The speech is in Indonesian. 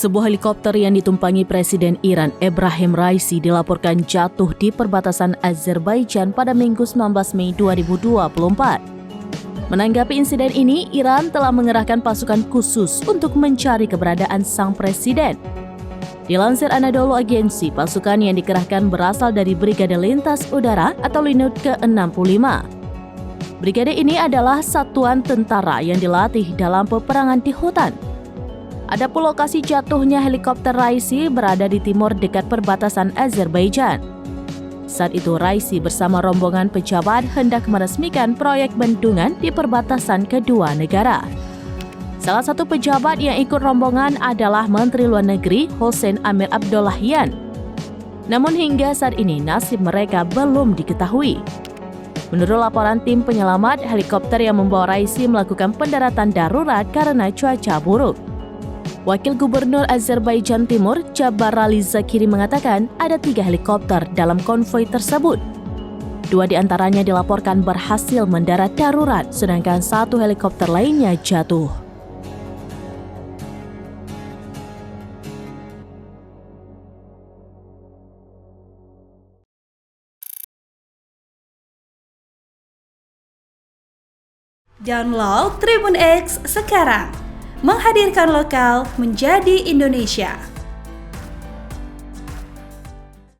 Sebuah helikopter yang ditumpangi Presiden Iran Ebrahim Raisi dilaporkan jatuh di perbatasan Azerbaijan pada Minggu 19 Mei 2024. Menanggapi insiden ini, Iran telah mengerahkan pasukan khusus untuk mencari keberadaan sang presiden. Dilansir Anadolu Agency, pasukan yang dikerahkan berasal dari Brigade Lintas Udara atau Linut ke-65. Brigade ini adalah satuan tentara yang dilatih dalam peperangan di hutan. Adapun lokasi jatuhnya helikopter Raisi berada di timur dekat perbatasan Azerbaijan. Saat itu Raisi bersama rombongan pejabat hendak meresmikan proyek bendungan di perbatasan kedua negara. Salah satu pejabat yang ikut rombongan adalah Menteri Luar Negeri Hossein Amir Abdollahian. Namun hingga saat ini nasib mereka belum diketahui. Menurut laporan tim penyelamat, helikopter yang membawa Raisi melakukan pendaratan darurat karena cuaca buruk. Wakil Gubernur Azerbaijan Timur, Jabar Ali Zakiri mengatakan ada 3 helikopter dalam konvoi tersebut. 2 diantaranya dilaporkan berhasil mendarat darurat, sedangkan 1 helikopter lainnya jatuh. Download Tribun X sekarang, menghadirkan lokal menjadi Indonesia.